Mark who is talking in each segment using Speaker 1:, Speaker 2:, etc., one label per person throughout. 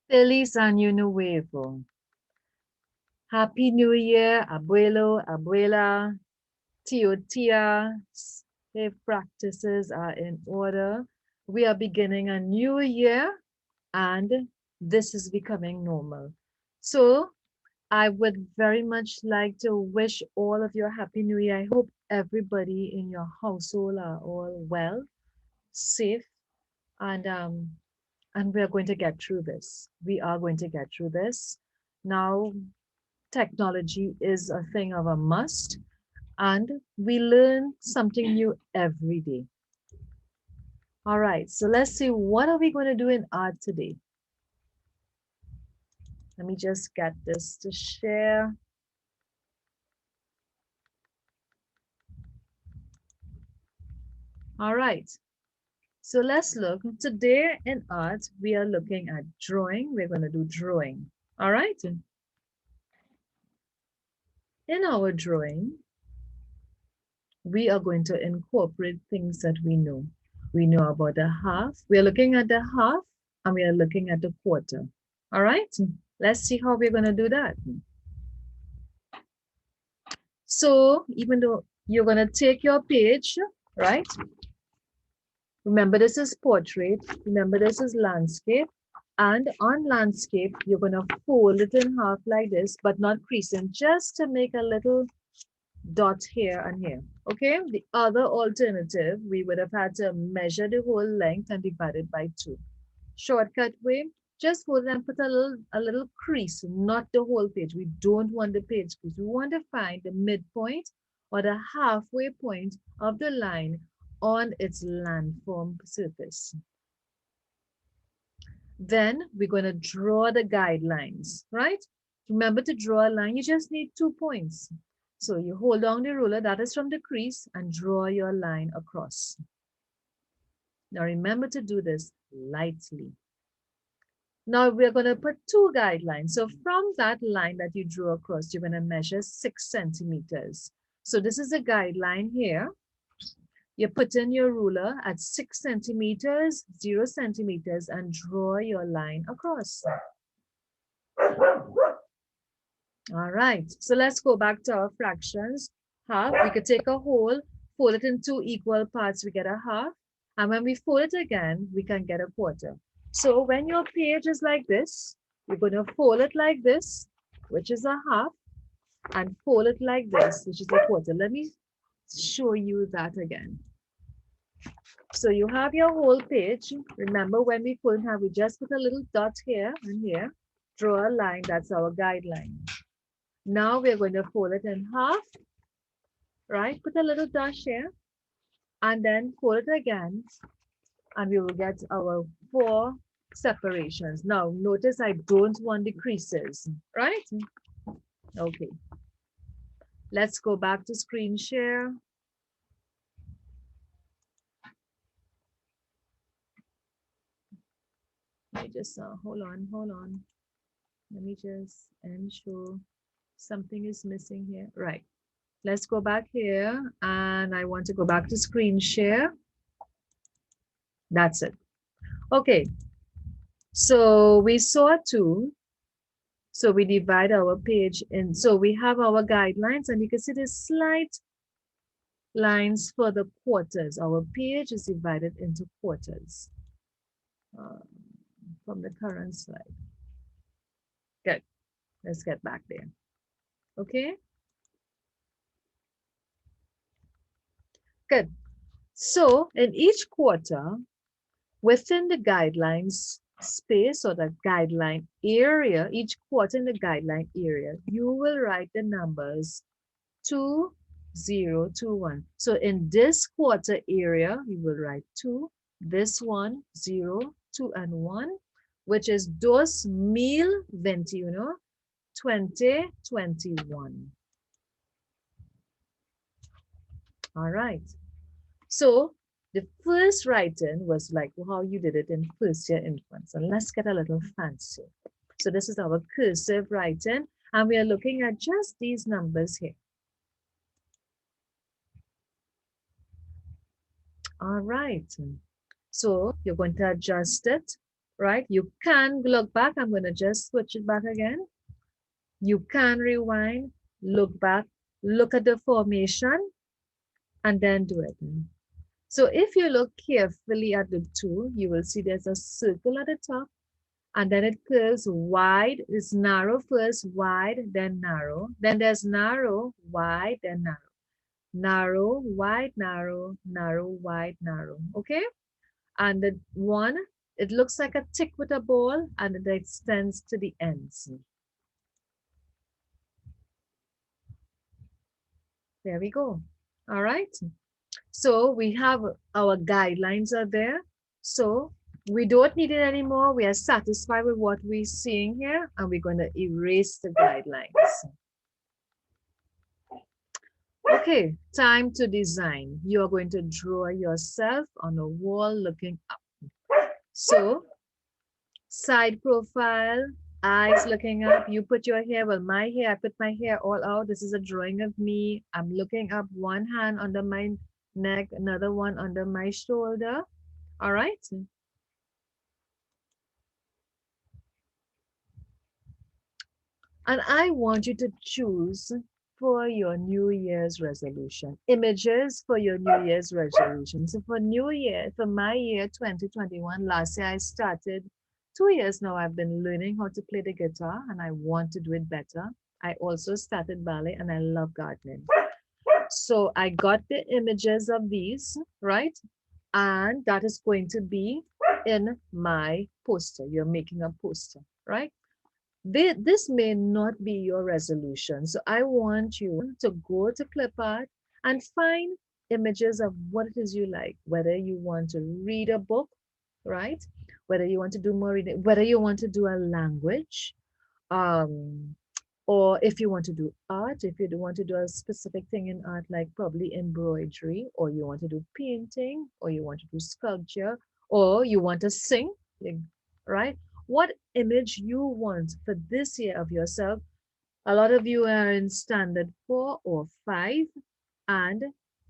Speaker 1: Feliz Año Nuevo. Happy New Year, abuelo, abuela, tio, tia. If practices are in order, we are beginning a new year and this is becoming normal. So I would very much like to wish all of you a happy new year. I hope everybody in your household are all well, safe, and we are going to get through this. We are going to get through this. Now, technology is a thing of a must, and we learn something new every day. All right, so let's see, what are we going to do in art today? Let me just get this to share. All right, so let's look. Today in art, we are looking at drawing. We're going to do drawing. All right. In our drawing, we are going to incorporate things that we know. We know about the half. We are looking at the half and we are looking at the quarter. All right, let's see how we're going to do that. So even though you're going to take your page, right? Remember, this is portrait. Remember, this is landscape. And on landscape, you're going to fold it in half like this, but not creasing, just to make a little dot here and here. Okay, the other alternative, we would have had to measure the whole length and divide it by 2. Shortcut way, just fold and put a little crease, not the whole page. We don't want the page crease. We want to find the midpoint or the halfway point of the line on its landform surface. Then we're going to draw the guidelines, right? Remember, to draw a line, you just need 2 points. So you hold down the ruler, that is from the crease, and draw your line across. Now remember to do this lightly. Now we're going to put 2 guidelines. So from that line that you drew across, you're going to measure 6 centimeters. So this is a guideline here. You put in your ruler at 6 centimeters, 0 centimeters, and draw your line across. All right, so let's go back to our fractions. Half, we could take a whole, fold it in 2 equal parts, we get a half. And when we fold it again, we can get a quarter. So when your page is like this, you're going to fold it like this, which is a half, and fold it like this, which is a quarter. Let me show you that again. So you have your whole page. Remember, when we fold in half, we just put a little dot here and here, draw a line, that's our guideline. Now we're going to fold it in half, right? Put a little dash here and then fold it again and we will get our 4 separations. Now notice I don't want the creases, right? Okay. Let's go back to screen share. Let me just, hold on. Let me just ensure something is missing here. Right. Let's go back here and I want to go back to screen share. That's it. Okay. So we saw 2. So we divide our page in. So we have our guidelines and you can see the slight lines for the quarters. Our page is divided into quarters from the current slide. Good. Let's get back there. Okay. Good. So in each quarter, within the guidelines space or the guideline area, each quarter in the guideline area, you will write the numbers 2, 0, 2, 1. So in this quarter area, you will write 2, this one, 0, 2, and 1, which is 2021, 2021. All right. So the first writing was like how you did it in first year infants. And let's get a little fancy. So this is our cursive writing. And we are looking at just these numbers here. All right. So you're going to adjust it right? You can look back. I'm going to just switch it back again. You can rewind, look back, look at the formation, and then do it. So if you look carefully at the two, you will see there's a circle at the top, and then it curves wide. It's narrow first, wide, then narrow. Then there's narrow, wide, then narrow. Narrow, wide, narrow, narrow, wide, narrow. Okay? And the one, it looks like a tick with a ball, and it extends to the ends. There we go. All right. So we have our guidelines are there. So we don't need it anymore. We are satisfied with what we're seeing here, and we're going to erase the guidelines. Okay, time to design. You are going to draw yourself on a wall looking up. So side profile, eyes looking up. You put your hair, well, my hair, I put my hair all out. This is a drawing of me. I'm looking up, one hand under my neck, another one under my shoulder. All right. And I want you to choose for your New Year's resolution, images for your New Year's resolution. So for New Year, for my year 2021, last year I started, 2 years now I've been learning how to play the guitar and I want to do it better. I also started ballet and I love gardening. So I got the images of these, right? And that is going to be in my poster. You're making a poster, right? This may not be your resolution. So I want you to go to clipart and find images of what it is you like, whether you want to read a book, right? Whether you want to do more reading, whether you want to do a language, um, or if you want to do art, if you want to do a specific thing in art, like probably embroidery, or you want to do painting, or you want to do sculpture, or you want to sing, right? What image you want for this year of yourself. A lot of you are in standard 4 or 5. And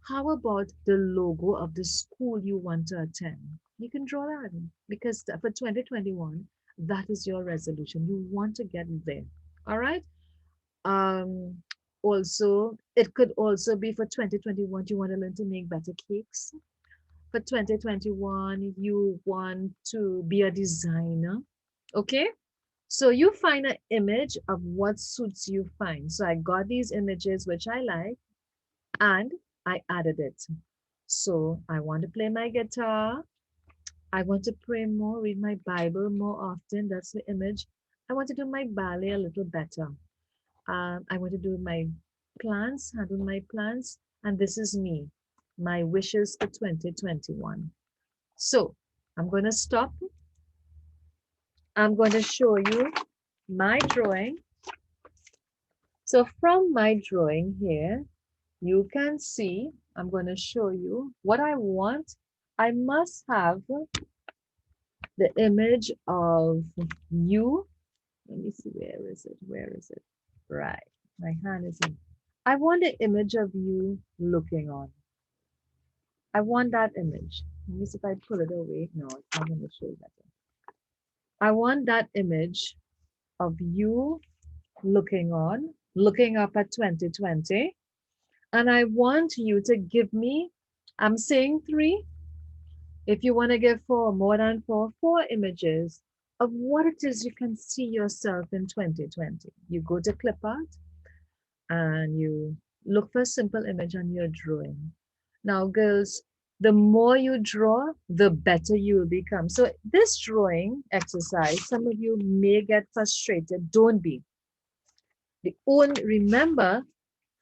Speaker 1: how about the logo of the school you want to attend? You can draw that because for 2021, that is your resolution. You want to get there. All right. Um, Also, it could also be for 2021, you want to learn to make better cakes. For 2021, you want to be a designer. Okay. So you find an image of what suits you fine. So I got these images which I like and I added it. So I want to play my guitar. I want to pray more, read my Bible more often. That's the image. I want to do my ballet a little better. I want to do my plans, handle my plans. And this is me, my wishes for 2021. So I'm going to stop. I'm going to show you my drawing. So from my drawing here, you can see, I'm going to show you what I want. I must have the image of you. Let me see, where is it? Where is it? Right, my hand is in. I want the image of you looking on. I want that image. Let me see if I pull it away. No, it's not going to show better. I want that image of you looking on, looking up at 2020. And I want you to give me, I'm saying 3. If you want to give 4, more than 4, 4 images of what it is you can see yourself in 2020. You go to clipart and you look for a simple image on your drawing. Now, girls, the more you draw, the better you will become. So this drawing exercise, some of you may get frustrated. Don't be. Remember,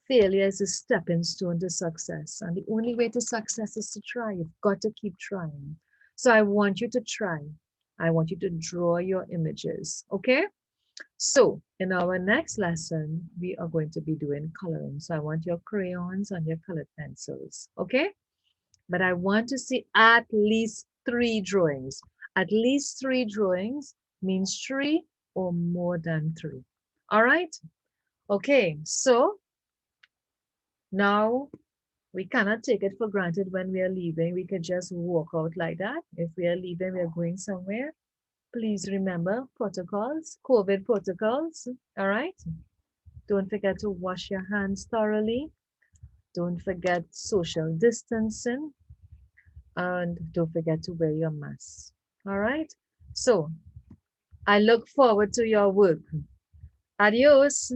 Speaker 1: failure is a stepping stone to success. And the only way to success is to try. You've got to keep trying. So I want you to try. I want you to draw your images. Okay? So in our next lesson, we are going to be doing coloring. So I want your crayons and your colored pencils. Okay? But I want to see at least 3 drawings. At least 3 drawings means 3 or more than 3. All right? Okay, so now we cannot take it for granted when we are leaving. We could just walk out like that. If we are leaving, we are going somewhere. Please remember protocols, COVID protocols. All right. Don't forget to wash your hands thoroughly. Don't forget social distancing. And don't forget to wear your mask. All right. So I look forward to your work. Adios.